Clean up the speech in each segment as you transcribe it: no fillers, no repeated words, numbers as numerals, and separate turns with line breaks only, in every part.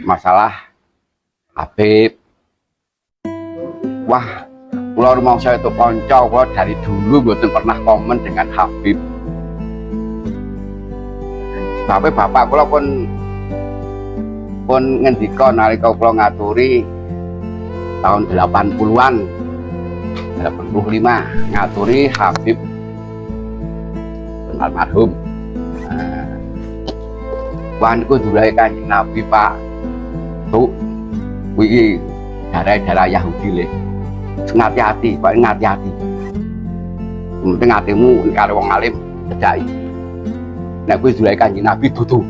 masalah Habib. Wah, kula rumangsa itu kanca kula dari dulu mboten pernah komen dengan Habib. Sebab bapak kula pun ngendika nalika kula ngaturi tahun 80-an 85 ngaturi Habib almarhum. Wah niku dulure Kanjeng Nabi Pak. Tuh iki darah Yahudi le. Ngati-ati, Pak ngati-ati. Penting atimu karo wong alim cedhaki. Nek kuwi dulure Kanjeng Nabi dudu.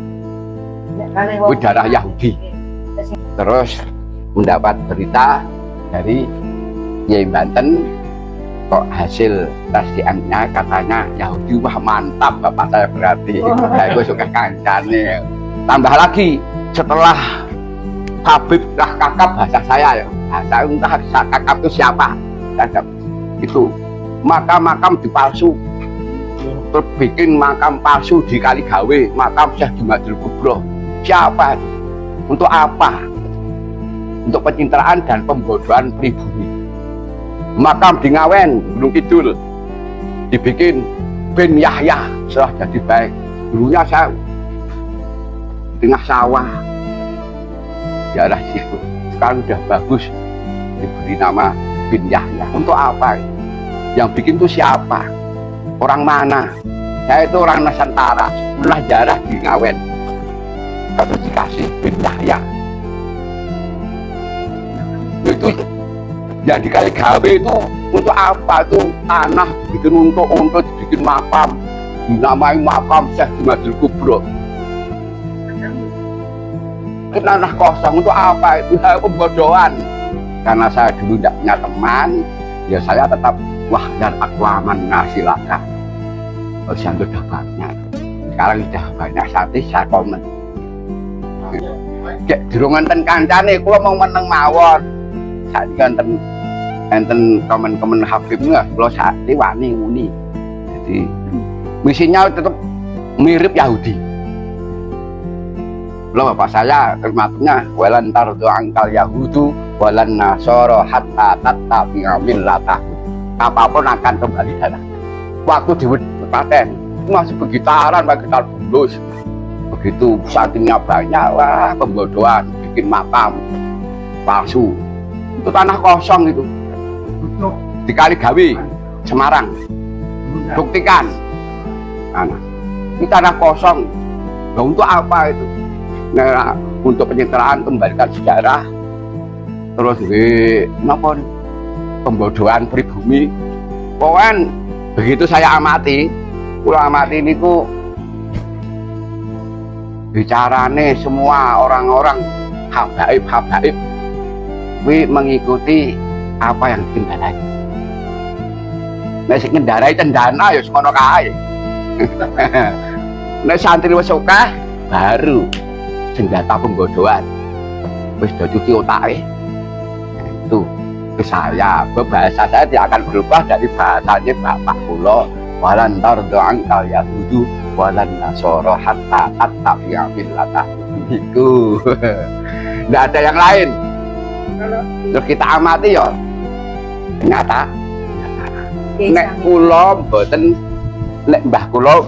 Kuwi darah Yahudi. Terus mendapat berita dari Yai Banten kok hasil tes DNA katanya Yahudi. Wah mantap bapak saya berarti. Saya suka kancane. Tambah lagi setelah Habib dah kakap bahasa saya ya. Bahasa entah kakap itu siapa. Itu makam-makam dipalsu. Terus bikin makam palsu di Kaligawe, makam Syekh Jumadil Kubro. Siapa? Untuk apa? Untuk pencitraan dan pembodohan pribumi. Makam di Ngawen, Gunung Kidul dibikin bin Yahya setelah jadi baik. Dulunya saya di tengah sawah di arah situ, sekarang udah bagus diberi nama bin Yahya. Untuk apa? Yang bikin itu siapa? Orang mana? Saya itu orang Nusantara, sebelah jarah di Ngawen, harus dikasih bin Yahya. Itu yang di Kaligawe itu untuk apa? Itu tanah bikin untuk dibikin makam, dinamai makam Syekh Jumadil Kubro. Tanah kosong untuk apa? Itu pembodohan. Karena saya dulu tidak punya teman, ya saya tetap wah dan akwaman ngasilaka. Oh, saya sudah banyak. Sekarang sudah banyak saya komen. Cek durungan ten kancane, kula mau meneng mawon. Saiki enten komen-komen Habib nggak, kula sakti wani nguni. Jadi misinya tetap mirip Yahudi. Loh bapak saya kalimatnya walan tardu angkal Yahudu walan nasoro hatta tattabi'a millatahu. Apapun akan kembali sana. Waktu di paten masih begitaran bagitar bulus. Begitu saatnya banyak lah pembodohan bikin makam palsu. Itu tanah kosong itu. Di Kaligawe, Semarang. Buktikan. Ini tanah kosong. Nah, untuk apa itu? Nah, untuk pencitraan kembalikan sejarah. Terus pembodohan pribumi. Pokoknya begitu saya amati, ini ku bicarane semua orang-orang habaib mengikuti apa yang dikendarai. Nek sing ngendarai cendana ya semono kae. Nek santri wis akeh baru senjata pembodohan wis do cuci otake. Itu ke saya, bahasa saya tidak akan berubah dari bahasanya bapak kula walan tardu angkal yahudu walan nasoro hatta tattabi'a millatahu. Itu tidak ada yang lain. Terus kita amati ya nyata. Nek kula mboten, nek mbah kula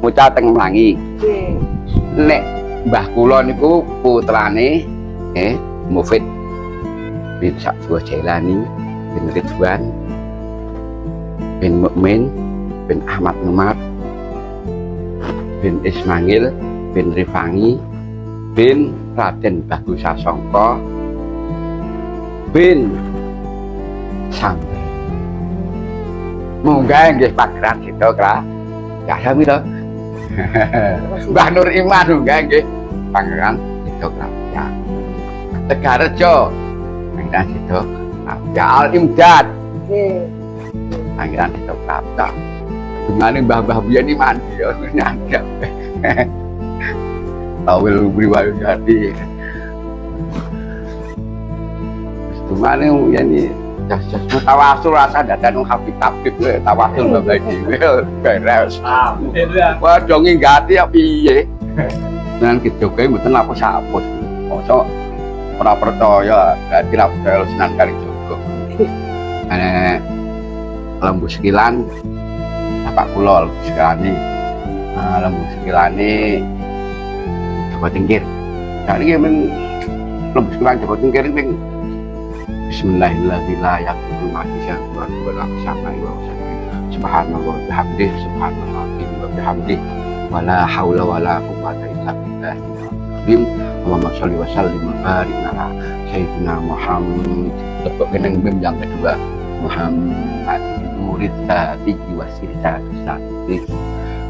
bocah teng Mlangi. Nek mbah kula niku putrane Mufid bin Sakwa Jailani bin Ridwan bin Mukmin bin Ahmad Numar bin Ismail bin Rifangi bin Raden Bagus Sasongko bin Sampai. Munggah nggih Pangeran Sito Kra. Ya sami to. Mbah Nur Iman munggah nggih Pangeran Sito Kra. Ya. Tegarejo Pangeran Sito Kra. Ya Al Imdad. Nggih. Pangeran Sito Kra. Dungane mbah-mbah biyen iki mandi ya nyandap. Tawil briwayu hati. Dungane yani jas tawasul rasa dadan Habib tawasul mbah dhewe beres. Alhamdulillah. Wah dong nggati ya piye? dengan kita kayak betul apa sapos. Masa ora percaya, dadi ra percaya Sunan Kalijaga. Ana lembu sekilan bapak kula lembu sekilane. Lembu sekilane Joko Tingkir. Nah iki men lembu sekilan Joko Tingkir iki Bismillahirrahmanirrahim. Subhanallah wa bihamdihi subhanallah wa bihamdihi wala haula wala quwwata illa billah. Allahumma sholli wa sallim wa barik ala sayyidina Muhammad. Untuk geneng bim yang kedua Muhammad murid tadi wa siratu satu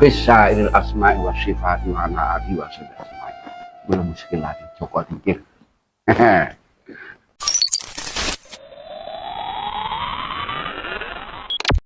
bisa ini asma'i wa sifat wa ala adi wa sallallahu belum sekali Joko Tingkir.